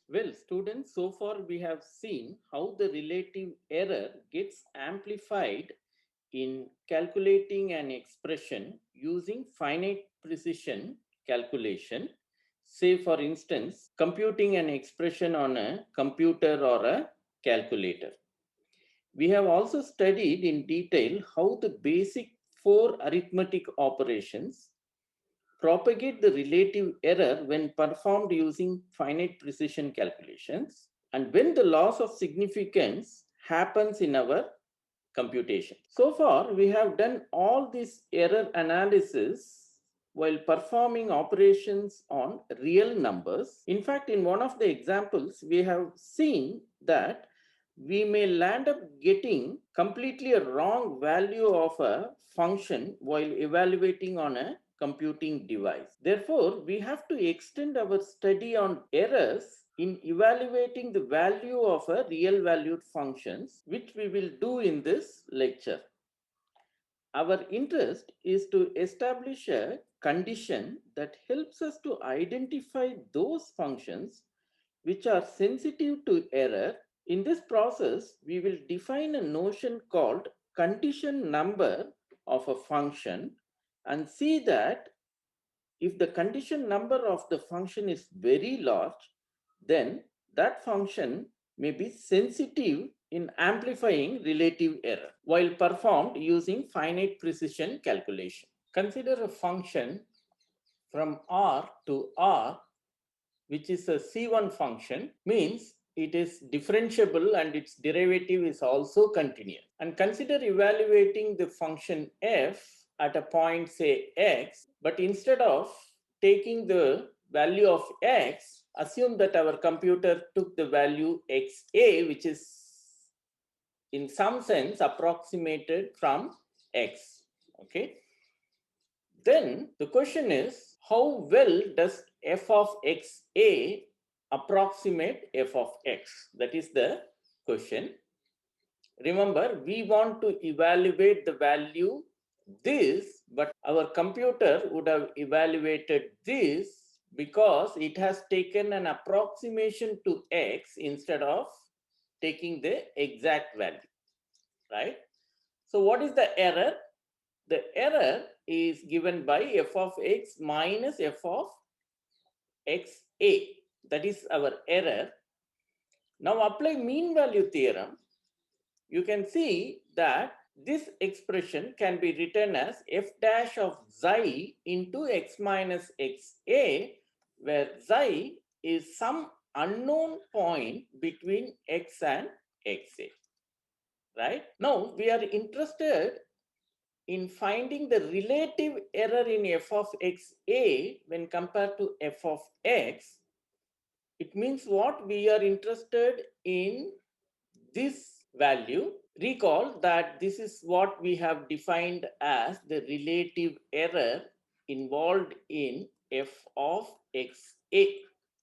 Well, students, so far we have seen how the relative error gets amplified in calculating an expression using finite precision calculation. Say, for instance, computing an expression on a computer or a calculator. We have also studied in detail how the basic four arithmetic operations propagate the relative error when performed using finite precision calculations and when the loss of significance happens in our computation. So far, we have done all this error analysis while performing operations on real numbers. In fact, in one of the examples, we have seen that we may land up getting completely a wrong value of a function while evaluating on a computing device. Therefore, we have to extend our study on errors in evaluating the value of a real valued functions, which we will do in this lecture. Our interest is to establish a condition that helps us to identify those functions which are sensitive to error. In this process, we will define a notion called condition number of a function and see that if the condition number of the function is very large, then that function may be sensitive in amplifying relative error while performed using finite precision calculation. Consider a function from R to R, which is a C1 function, means it is differentiable and its derivative is also continuous. And consider evaluating the function f at a point, say x, but instead of taking the value of x, assume that our computer took the value xa, which is in some sense approximated from x. Okay. Then the question is, how well does f of xa approximate f of x? That is the question. Remember, we want to evaluate the value this, but our computer would have evaluated this because it has taken an approximation to x instead of taking the exact value, right? So what is the error? The error is given by f of x minus f of xa. That is our error. Now apply mean value theorem. You can see that this expression can be written as f dash of xi into x minus xa, where xi is some unknown point between x and xa. Right? Now we are interested in finding the relative error in f of xa when compared to f of x. It means what? We are interested in this value. Recall that this is what we have defined as the relative error involved in f of xa.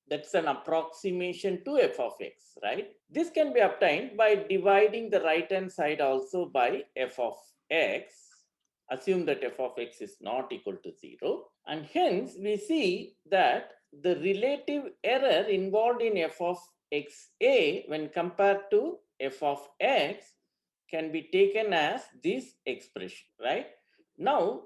That's an approximation to f of x, right? This can be obtained by dividing the right hand side also by f of x. Assume that f of x is not equal to 0. And hence we see that the relative error involved in f of xa when compared to f of x can be taken as this expression, right? Now,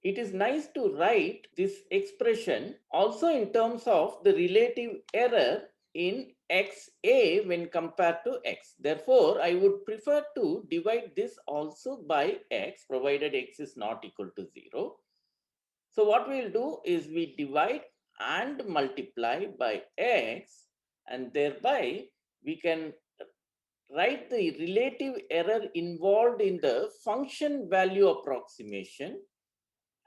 it is nice to write this expression also in terms of the relative error in xa when compared to x. Therefore, I would prefer to divide this also by x, provided x is not equal to 0. So what we will do is we divide and multiply by x, and thereby we can write the relative error involved in the function value approximation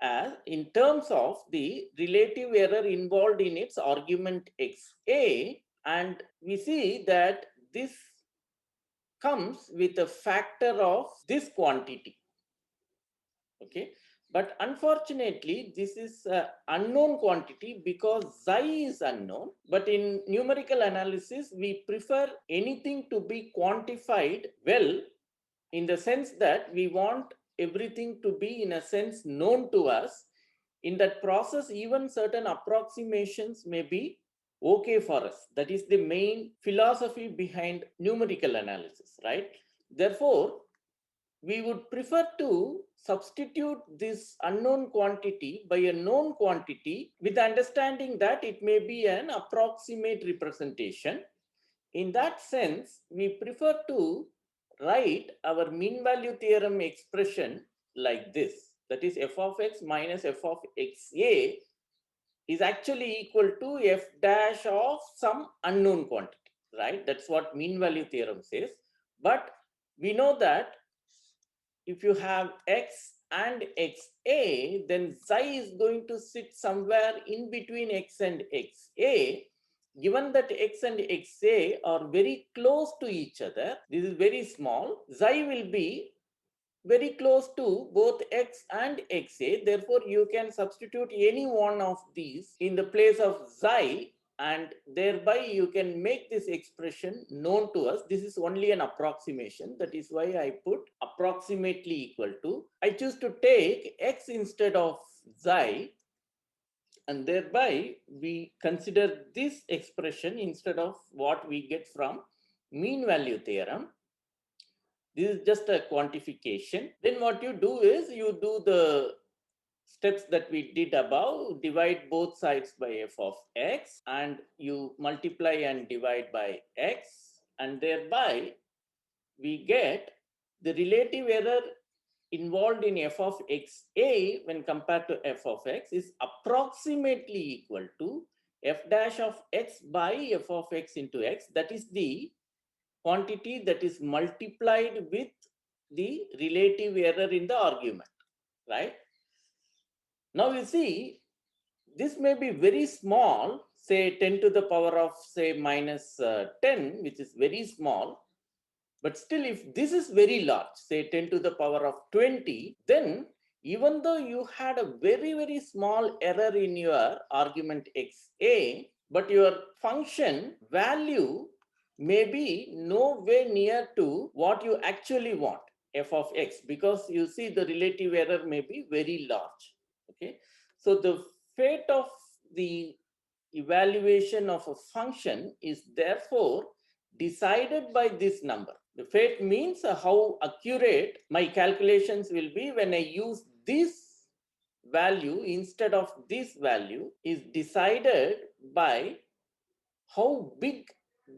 as in terms of the relative error involved in its argument xa, and we see that this comes with a factor of this quantity. Okay, but unfortunately this is an unknown quantity because xi is unknown. But in numerical analysis we prefer anything to be quantified well, in the sense that we want everything to be in a sense known to us. In that process, even certain approximations may be okay for us. That is the main philosophy behind numerical analysis, right? Therefore, we would prefer to substitute this unknown quantity by a known quantity with the understanding that it may be an approximate representation. In that sense, we prefer to write our mean value theorem expression like this. That is, f of x minus f of xa is actually equal to f dash of some unknown quantity, right? That's what mean value theorem says. But we know that if you have x and xa, then psi is going to sit somewhere in between x and xa. Given that x and xa are very close to each other, this is very small, psi will be very close to both x and xa. Therefore, you can substitute any one of these in the place of psi, and thereby you can make this expression known to us. This is only an approximation. That is why I put approximately equal to. I choose to take x instead of psi, and thereby we consider this expression instead of what we get from mean value theorem. This is just a quantification. Then what you do is you do the steps that we did above, divide both sides by f of x, and you multiply and divide by x, and thereby we get the relative error involved in f of xa when compared to f of x is approximately equal to f dash of x by f of x into x. That is the quantity that is multiplied with the relative error in the argument, right? Now you see, this may be very small, say 10 to the power of say minus 10, which is very small. But still, if this is very large, say 10 to the power of 20, then even though you had a very, very small error in your argument xa, but your function value may be nowhere near to what you actually want, f of x, because you see the relative error may be very large. Okay, so the fate of the evaluation of a function is therefore decided by this number. The fate means how accurate my calculations will be when I use this value instead of this value is decided by how big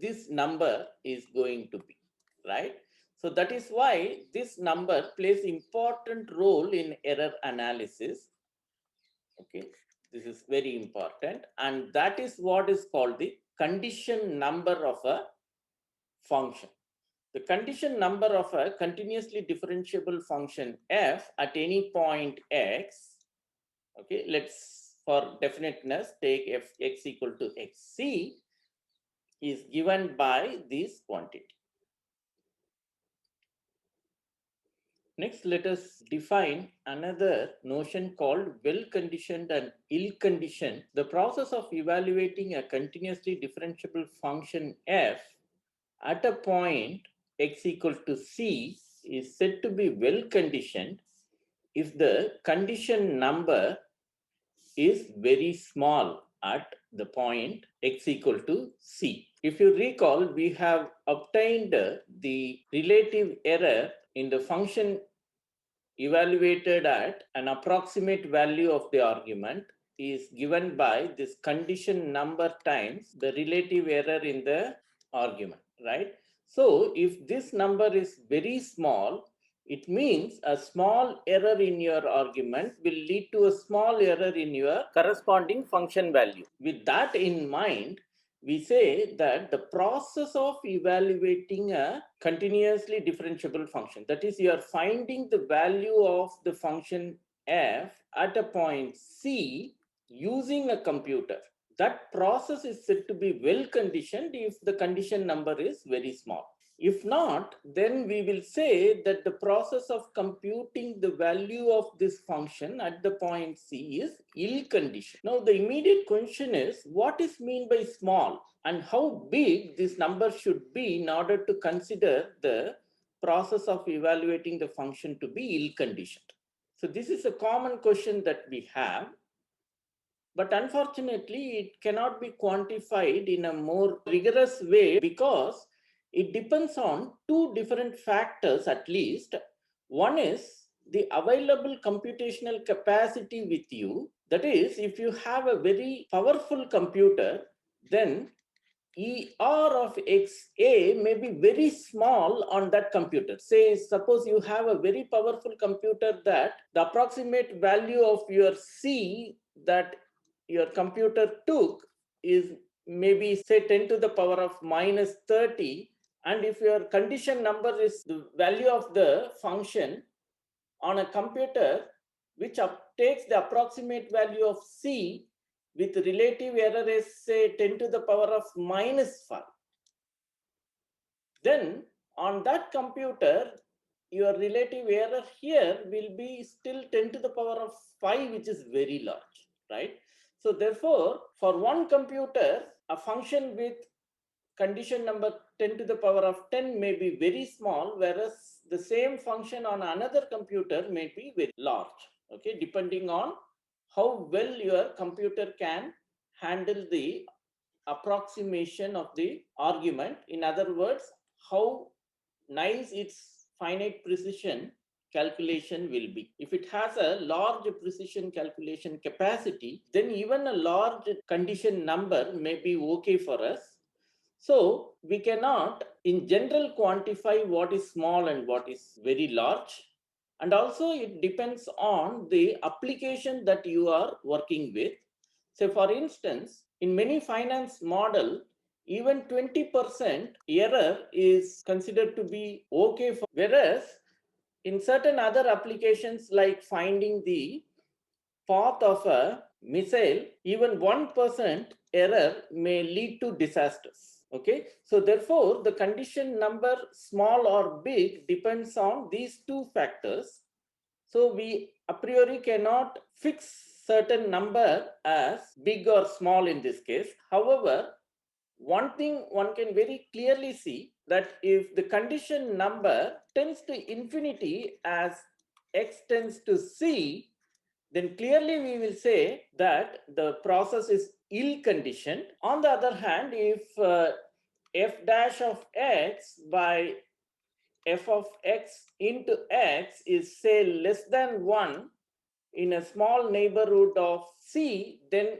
this number is going to be, right? So that is why this number plays important role in error analysis. Okay, this is very important, and that is what is called the condition number of a function. The condition number of a continuously differentiable function f at any point x, okay, let's for definiteness take f x equal to xc, is given by this quantity. Next, let us define another notion called well-conditioned and ill-conditioned. The process of evaluating a continuously differentiable function f at a point x equal to c is said to be well-conditioned if the condition number is very small at the point x equal to c. If you recall, we have obtained the relative error in the function evaluated at an approximate value of the argument is given by this condition number times the relative error in the argument, right? So if this number is very small, it means a small error in your argument will lead to a small error in your corresponding function value. With that in mind, we say that the process of evaluating a continuously differentiable function, that is, you are finding the value of the function f at a point c using a computer. That process is said to be well conditioned if the condition number is very small. If not, then we will say that the process of computing the value of this function at the point C is ill-conditioned. Now, the immediate question is, what is meant by small and how big this number should be in order to consider the process of evaluating the function to be ill-conditioned? So this is a common question that we have. But unfortunately, it cannot be quantified in a more rigorous way because it depends on two different factors at least. One is the available computational capacity with you. That is, if you have a very powerful computer, then ER of XA may be very small on that computer. Say, suppose you have a very powerful computer that the approximate value of your C that your computer took is maybe say 10 to the power of minus 30. And if your condition number is the value of the function on a computer which takes the approximate value of C with relative error is say 10 to the power of minus 5, then on that computer your relative error here will be still 10 to the power of 5, which is very large, right? So therefore, for one computer, a function with condition number 10 to the power of 10 may be very small, whereas the same function on another computer may be very large, okay, depending on how well your computer can handle the approximation of the argument. In other words, how nice its finite precision calculation will be. If it has a large precision calculation capacity, then even a large condition number may be okay for us. So we cannot in general quantify what is small and what is very large. And also it depends on the application that you are working with. So for instance, in many finance model, even 20% error is considered to be okay for, whereas in certain other applications like finding the path of a missile, even 1% error may lead to disasters. Okay, so therefore the condition number small or big depends on these two factors. So we a priori cannot fix certain number as big or small in this case. However, one thing one can very clearly see that if the condition number tends to infinity as x tends to c, then clearly we will say that the process is ill conditioned. On the other hand, if f dash of x by f of x into x is say less than 1 in a small neighborhood of c, then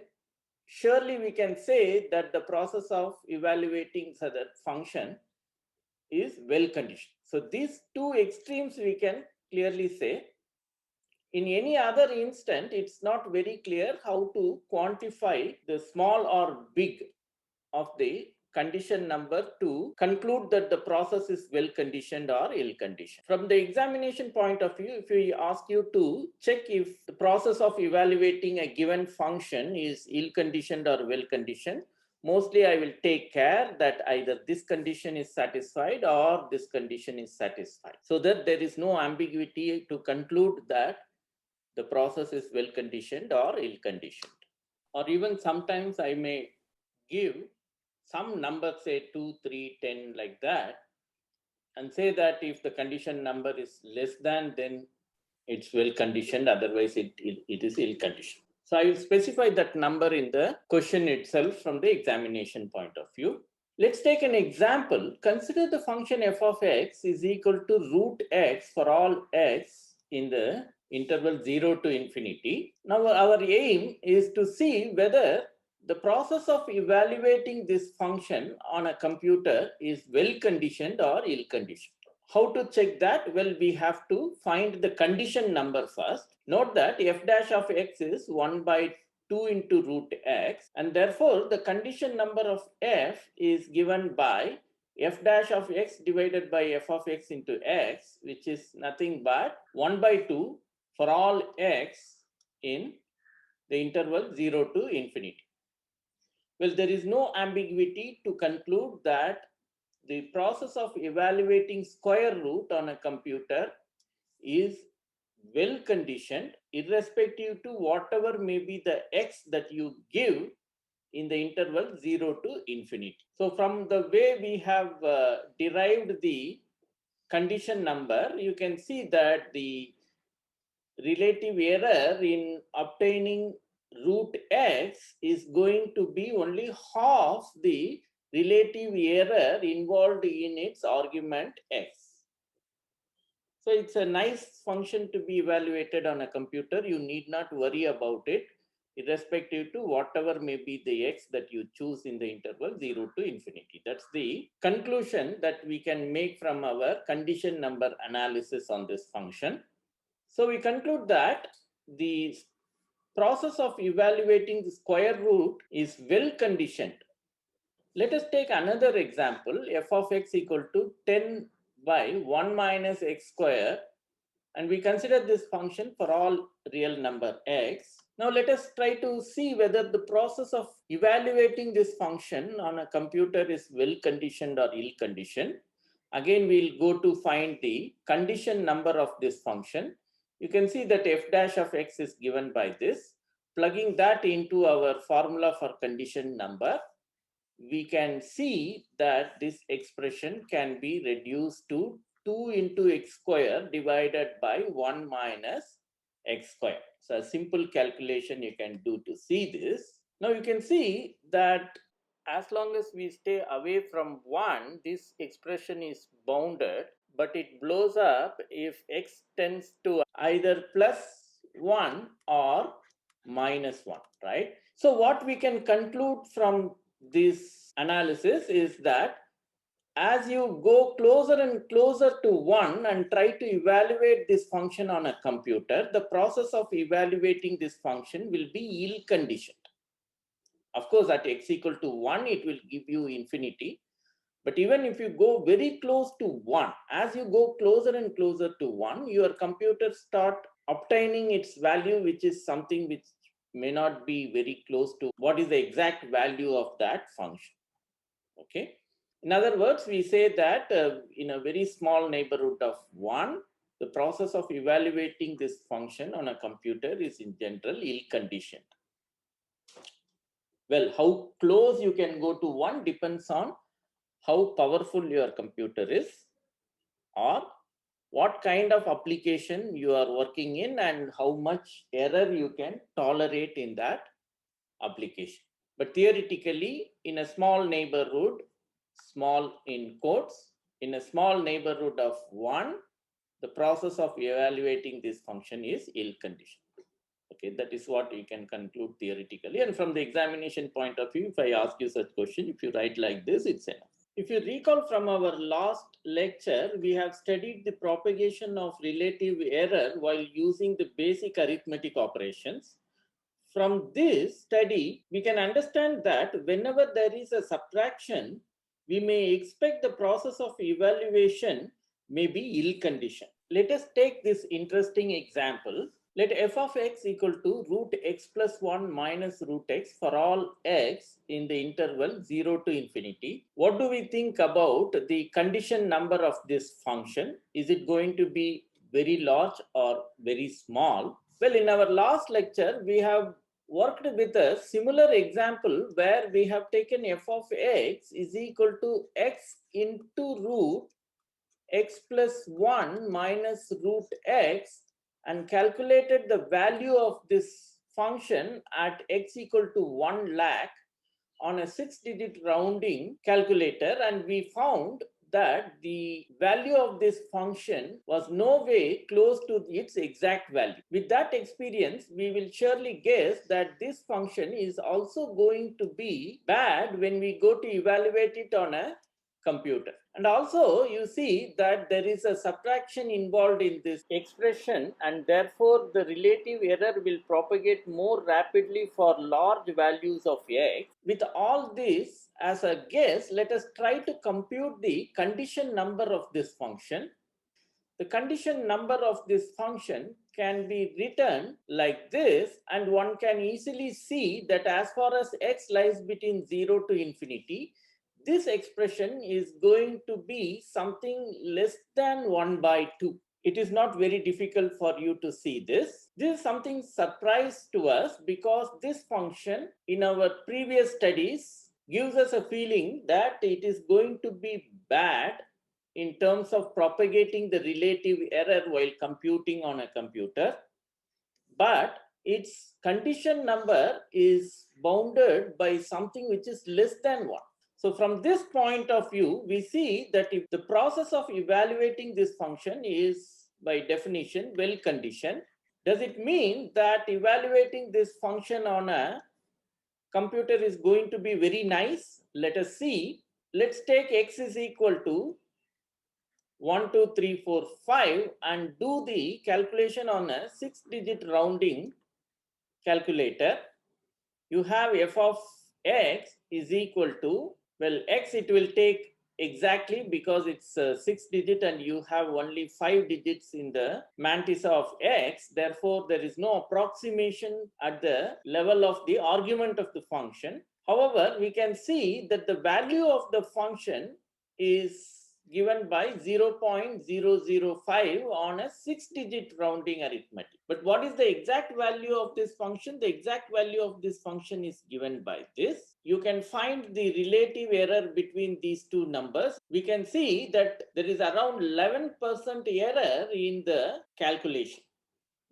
surely we can say that the process of evaluating such a function is well conditioned. So these two extremes we can clearly say. In any other instant, it's not very clear how to quantify the small or big of the condition number to conclude that the process is well conditioned or ill conditioned. From the examination point of view, if we ask you to check if the process of evaluating a given function is ill conditioned or well conditioned, mostly I will take care that either this condition is satisfied or this condition is satisfied, so that there is no ambiguity to conclude that the process is well conditioned or ill conditioned. Or even sometimes I may give some number, say 2, 3, 10, like that, and say that if the condition number is less than, then it's well conditioned, otherwise it is ill conditioned. So I will specify that number in the question itself from the examination point of view. Let's take an example. Consider the function f of x is equal to root x for all x in the interval 0 to infinity. Now our aim is to see whether the process of evaluating this function on a computer is well conditioned or ill conditioned. How to check that? Well, we have to find the condition number first. Note that f dash of x is 1 by 2 into root x, and therefore the condition number of f is given by f dash of x divided by f of x into x, which is nothing but 1 by 2 for all x in the interval 0 to infinity. Well, there is no ambiguity to conclude that the process of evaluating square root on a computer is well conditioned, irrespective to whatever may be the x that you give in the interval 0 to infinity. So from the way we have derived the condition number, you can see that the relative error in obtaining root x is going to be only half the relative error involved in its argument x. So it's a nice function to be evaluated on a computer. You need not worry about it, irrespective to whatever may be the x that you choose in the interval 0 to infinity. That's the conclusion that we can make from our condition number analysis on this function. So we conclude that the process of evaluating the square root is well conditioned. Let us take another example, f of x equal to 10 by 1 minus x square, and we consider this function for all real number x. Now let us try to see whether the process of evaluating this function on a computer is well conditioned or ill conditioned. Again, we'll go to find the condition number of this function. You can see that f dash of x is given by this. Plugging that into our formula for condition number, we can see that this expression can be reduced to 2 into x square divided by 1 minus x square. So a simple calculation you can do to see this. Now you can see that as long as we stay away from 1, this expression is bounded, but it blows up if x tends to either plus 1 or minus 1, right? So what we can conclude from this analysis is that as you go closer and closer to 1 and try to evaluate this function on a computer, the process of evaluating this function will be ill conditioned. Of course, at x equal to 1, it will give you infinity. But even if you go very close to 1, as you go closer and closer to 1, your computer start obtaining its value, which is something which may not be very close to what is the exact value of that function. Okay. In other words, we say that in a very small neighborhood of 1, the process of evaluating this function on a computer is in general ill-conditioned. Well, how close you can go to 1 depends on how powerful your computer is, or what kind of application you are working in and how much error you can tolerate in that application. But theoretically, in a small neighborhood, small in quotes, in a small neighborhood of 1, the process of evaluating this function is ill-conditioned. Okay, that is what you can conclude theoretically. And from the examination point of view, if I ask you such question, if you write like this, it's enough. If you recall from our last lecture, we have studied the propagation of relative error while using the basic arithmetic operations. From this study, we can understand that whenever there is a subtraction, we may expect the process of evaluation may be ill-conditioned. Let us take this interesting example. Let f of x equal to root x plus 1 minus root x for all x in the interval 0 to infinity. What do we think about the condition number of this function? Is it going to be very large or very small? Well, in our last lecture, we have worked with a similar example where we have taken f of x is equal to x into root x plus 1 minus root x and calculated the value of this function at x equal to 1 lakh on a 6-digit rounding calculator, and we found that the value of this function was no way close to its exact value. With that experience, we will surely guess that this function is also going to be bad when we go to evaluate it on a computer. And also you see that there is a subtraction involved in this expression, and therefore the relative error will propagate more rapidly for large values of x. With all this as a guess, let us try to compute the condition number of this function. The condition number of this function can be written like this, and one can easily see that as far as x lies between 0 to infinity, this expression is going to be something less than 1 by 2. It is not very difficult for you to see this. This is something surprise to us because this function in our previous studies gives us a feeling that it is going to be bad in terms of propagating the relative error while computing on a computer. But its condition number is bounded by something which is less than 1. So from this point of view, we see that if the process of evaluating this function is by definition well conditioned, does it mean that evaluating this function on a computer is going to be very nice? Let us see. Let's take x is equal to 1, 2, 3, 4, 5 and do the calculation on a 6-digit rounding calculator. You have f of x is equal to, well, x it will take exactly because it's 6-digit and you have only 5 digits in the mantis of x. Therefore, there is no approximation at the level of the argument of the function. However, we can see that the value of the function is given by 0.005 on a 6-digit rounding arithmetic. But what is the exact value of this function? The exact value of this function is given by this. You can find the relative error between these two numbers. We can see that there is around 11% error in the calculation.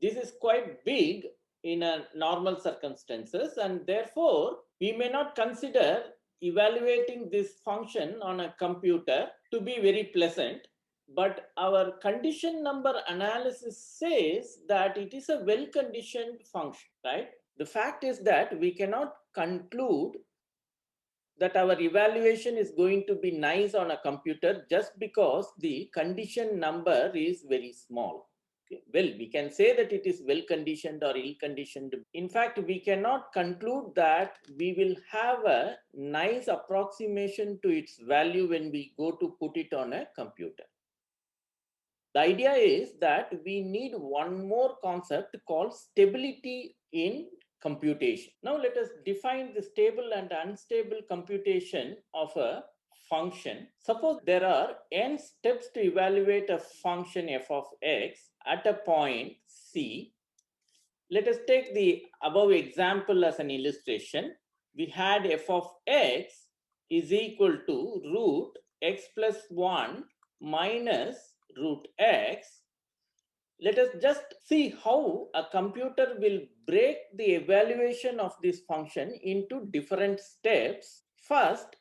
This is quite big in a normal circumstances, and therefore we may not consider evaluating this function on a computer to be very pleasant, but our condition number analysis says that it is a well conditioned function, right? The fact is that we cannot conclude that our evaluation is going to be nice on a computer just because the condition number is very small. Well, we can say that it is well conditioned or ill conditioned. In fact, we cannot conclude that we will have a nice approximation to its value when we go to put it on a computer. The idea is that we need one more concept called stability in computation. Now let us define the stable and unstable computation of a function. Suppose there are n steps to evaluate a function f of x at a point C. Let us take the above example as an illustration. We had f of x is equal to root x plus 1 minus root x. Let us just see how a computer will break the evaluation of this function into different steps. First,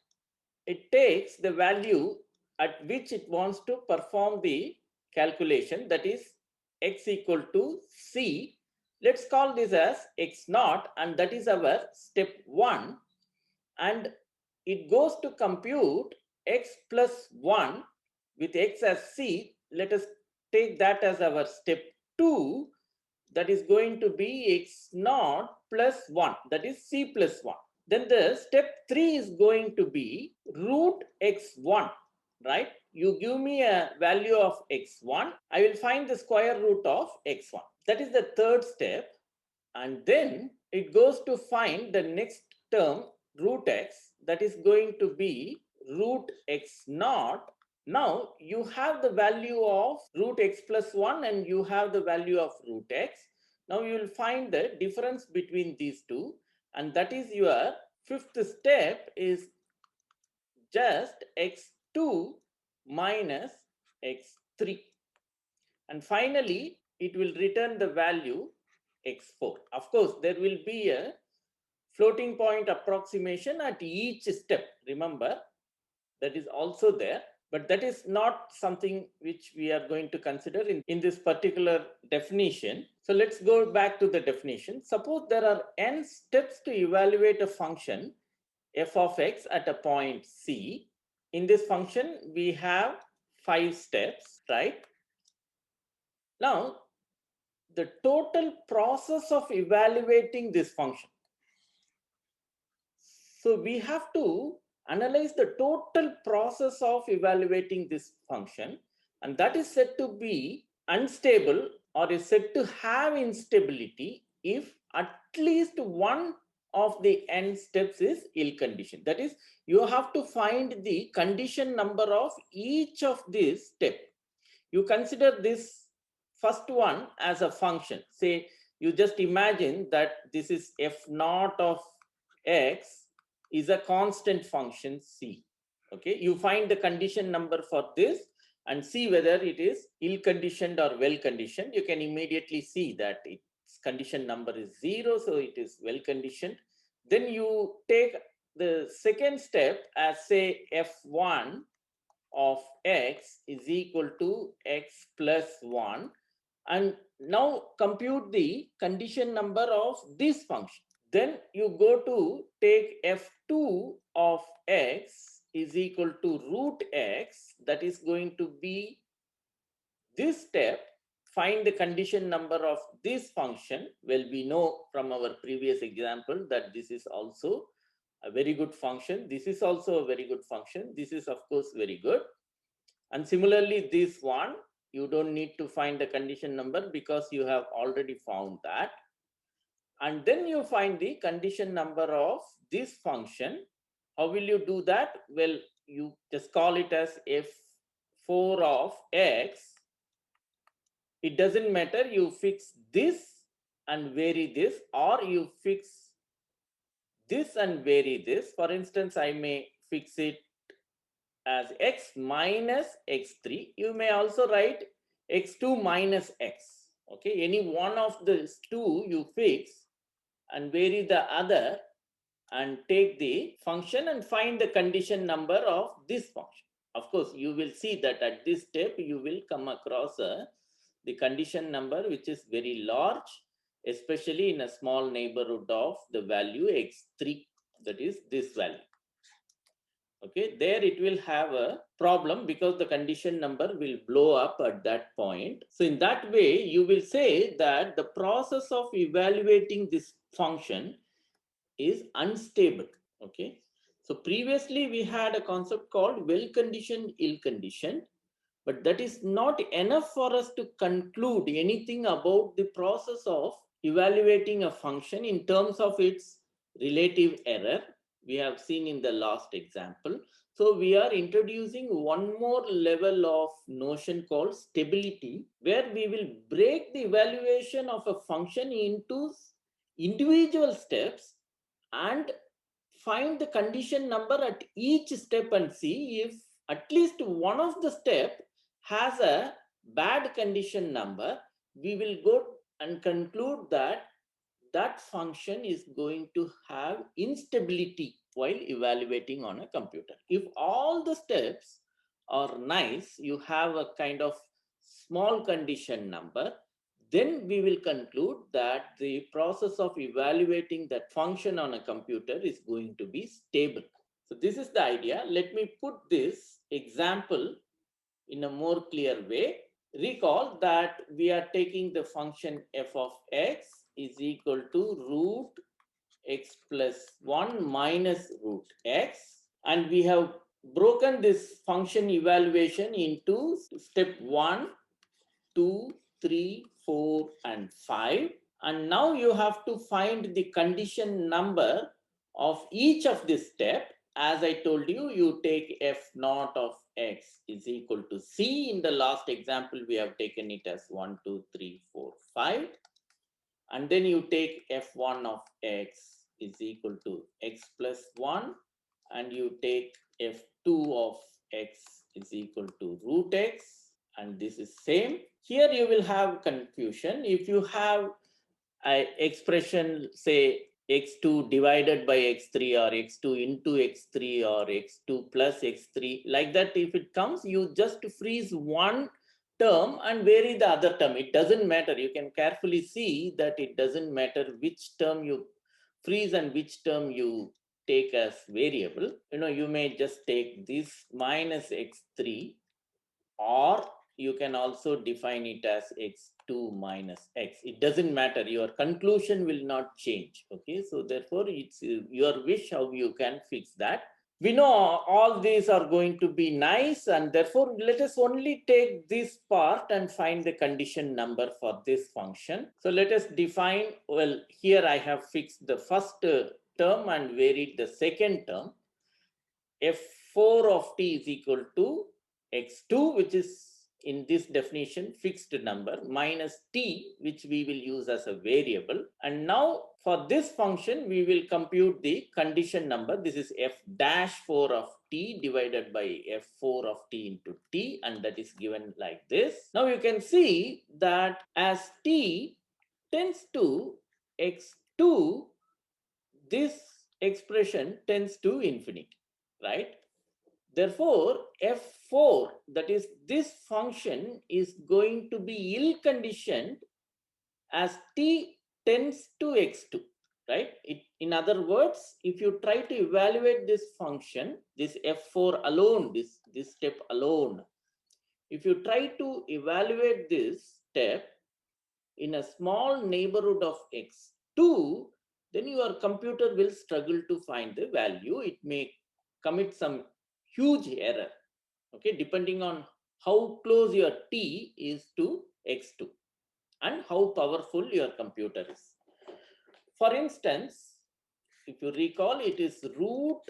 it takes the value at which it wants to perform the calculation, that is x equal to c. Let's call this as x naught, and that is our step 1. And it goes to compute x plus 1 with x as c. Let us take that as our step 2. That is going to be x naught plus 1, that is c plus 1. Then the step 3 is going to be root x1, right? You give me a value of x1, I will find the square root of x1. That is the third step. And then it goes to find the next term, root x, that is going to be root x naught. Now you have the value of root x plus 1 and you have the value of root x. Now you will find the difference between these two, and that is your fifth step is just x2 minus x3. And finally, it will return the value x4. Of course, there will be a floating point approximation at each step. Remember, that is also there. But that is not something which we are going to consider in this particular definition. So let's go back to the definition. Suppose there are n steps to evaluate a function f of x at a point C. In this function, we have 5 steps, right? Now, the total process of evaluating this function. So we have to analyze the total process of evaluating this function, and that is said to be unstable or is said to have instability if at least one of the n steps is ill conditioned. That is, you have to find the condition number of each of these steps. You consider this first one as a function. Say you just imagine that this is f naught of x is a constant function c. Okay, you find the condition number for this and see whether it is ill conditioned or well conditioned. You can immediately see that it's condition number is 0, so it is well conditioned. Then you take the second step as say f1 of x is equal to x plus 1, and now compute the condition number of this function. Then you go to take f2 of x is equal to root x, that is going to be this step. Find the condition number of this function. Well, we know from our previous example that this is also a very good function. This is also a very good function. This is of course very good. And similarly, this one, you don't need to find the condition number because you have already found that. And then you find the condition number of this function. How will you do that? Well, you just call it as f4 of x. It doesn't matter, you fix this and vary this, or you fix this and vary this. For instance, I may fix it as x minus x3. You may also write x2 minus x. Okay, any one of these two you fix and vary the other, and take the function and find the condition number of this function. Of course, you will see that at this step you will come across the condition number which is very large, especially in a small neighborhood of the value x3, that is this value. Okay, there it will have a problem because the condition number will blow up at that point. So in that way, you will say that the process of evaluating this function is unstable. Okay, so previously we had a concept called well conditioned, ill conditioned, but that is not enough for us to conclude anything about the process of evaluating a function in terms of its relative error. We have seen in the last example. So we are introducing one more level of notion called stability, where we will break the evaluation of a function into individual steps and find the condition number at each step and see if at least one of the step has a bad condition number. We will go and conclude that that function is going to have instability while evaluating on a computer. If all the steps are nice, you have a kind of small condition number, then we will conclude that the process of evaluating that function on a computer is going to be stable. So this is the idea. Let me put this example in a more clear way. Recall that we are taking the function f of x is equal to root x plus 1 minus root x, and we have broken this function evaluation into step 1, 2, 3, 4, and 5. And now you have to find the condition number of each of this step. As I told you, you take f naught of x is equal to c. In the last example, we have taken it as 1, 2, 3, 4, 5. And then you take f1 of x is equal to x plus 1. And you take f2 of x is equal to root x. And this is same. Here you will have confusion. If you have an expression, say x2 divided by x3 or x2 into x3 or x2 plus x3, like that, if it comes, you just freeze one term and vary the other term. It doesn't matter. You can carefully see that it doesn't matter which term you freeze and which term you take as variable. You may just take this minus x3, or you can also define it as x2 minus x. It doesn't matter. Your conclusion will not change. Okay, so therefore it's your wish how you can fix that. We know all these are going to be nice, and therefore let us only take this part and find the condition number for this function. So let us define, well, here I have fixed the first term and varied the second term. f4 of t is equal to x2, which is in this definition fixed number, minus t, which we will use as a variable. And now for this function, we will compute the condition number. This is f dash 4 of t divided by f4 of t into t, and that is given like this. Now you can see that as t tends to x2, this expression tends to infinity, right? Therefore, f4, that is this function, is going to be ill-conditioned as t tends to x2, right? In other words, if you try to evaluate this function, this f4 alone, this step alone, if you try to evaluate this step in a small neighborhood of x2, then your computer will struggle to find the value. It may commit some huge error, okay, depending on how close your t is to x2 and how powerful your computer is. For instance, if you recall, it is root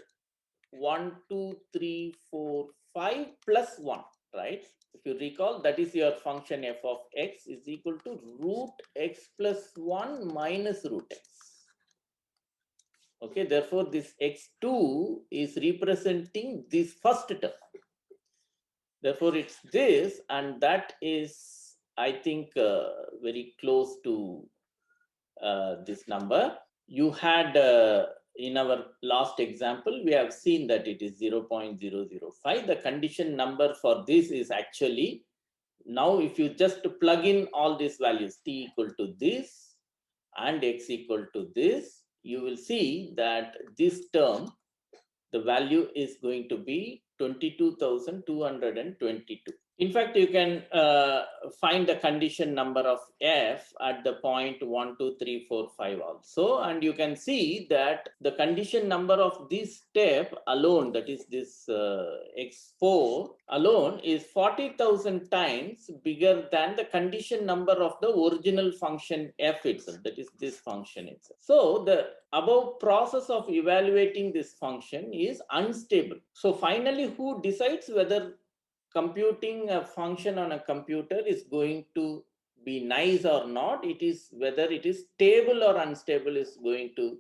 1, 2, 3, 4, 5 plus 1, right? If you recall, that is your function f of x is equal to root x plus 1 minus root x. Okay, therefore, this x2 is representing this first term. Therefore, it's this, and that is, I think, very close to this number. You had, in our last example, we have seen that it is 0.005. The condition number for this is actually, now if you just plug in all these values, t equal to this and x equal to this, you will see that this term, the value is going to be 22,222. In fact, you can find the condition number of f at the point 1, 2, 3, 4, 5 also. And you can see that the condition number of this step alone, that is this x4 alone, is 40,000 times bigger than the condition number of the original function f itself, that is this function itself. So the above process of evaluating this function is unstable. So finally, who decides whether computing a function on a computer is going to be nice or not? It is whether it is stable or unstable is going to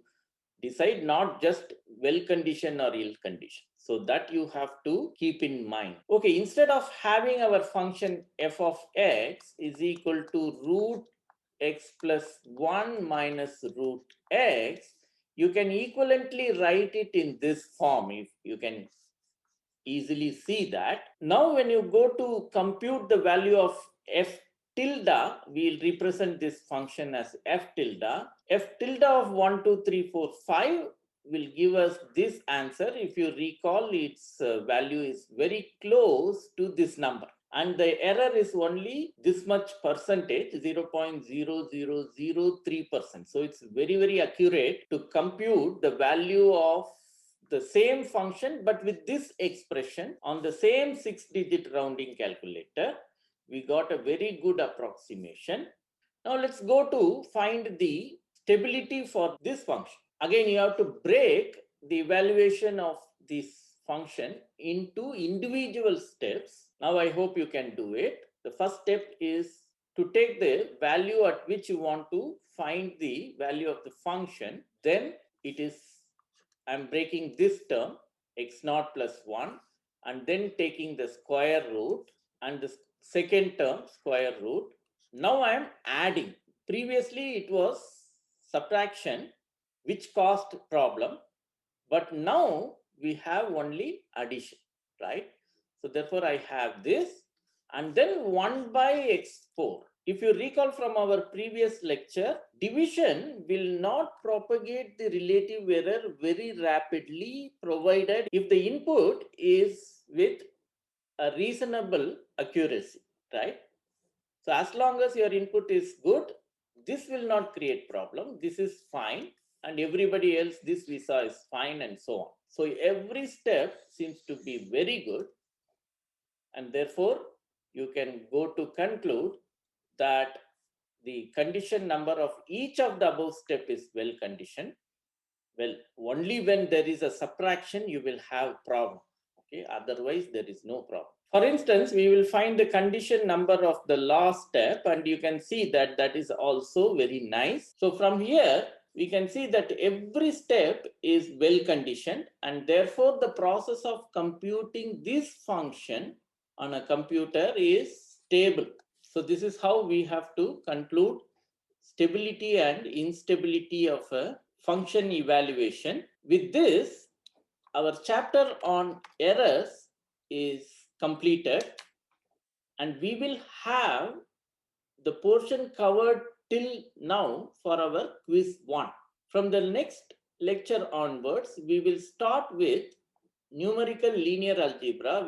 decide, not just well conditioned or ill conditioned. So that you have to keep in mind. Okay, instead of having our function f of x is equal to root x plus 1 minus root x, you can equivalently write it in this form. If you can easily see that. Now, when you go to compute the value of f tilde, we'll represent this function as f tilde. F tilde of 1, 2, 3, 4, 5 will give us this answer. If you recall, its value is very close to this number. And the error is only this much percentage, 0.0003%. So it's very, very accurate to compute the value of the same function, but with this expression on the same 6-digit rounding calculator. We got a very good approximation. Now let's go to find the stability for this function. Again, you have to break the evaluation of this function into individual steps. Now I hope you can do it. The first step is to take the value at which you want to find the value of the function. Then it is, I'm breaking this term x0 plus 1 and then taking the square root and the second term square root. Now I am adding. Previously it was subtraction which caused problem, but now we have only addition, right? So therefore I have this and then 1 by x4. If you recall from our previous lecture, division will not propagate the relative error very rapidly, provided if the input is with a reasonable accuracy, right? So as long as your input is good, this will not create problem. This is fine. And everybody else, this we saw is fine and so on. So every step seems to be very good. And therefore, you can go to conclude that the condition number of each of the above step is well conditioned. Well, only when there is a subtraction, you will have problem. Okay, otherwise there is no problem. For instance, we will find the condition number of the last step, and you can see that that is also very nice. So from here, we can see that every step is well conditioned, and therefore the process of computing this function on a computer is stable. So this is how we have to conclude stability and instability of a function evaluation. With this, our chapter on errors is completed, and we will have the portion covered till now for our quiz 1. From the next lecture onwards, we will start with numerical linear algebra.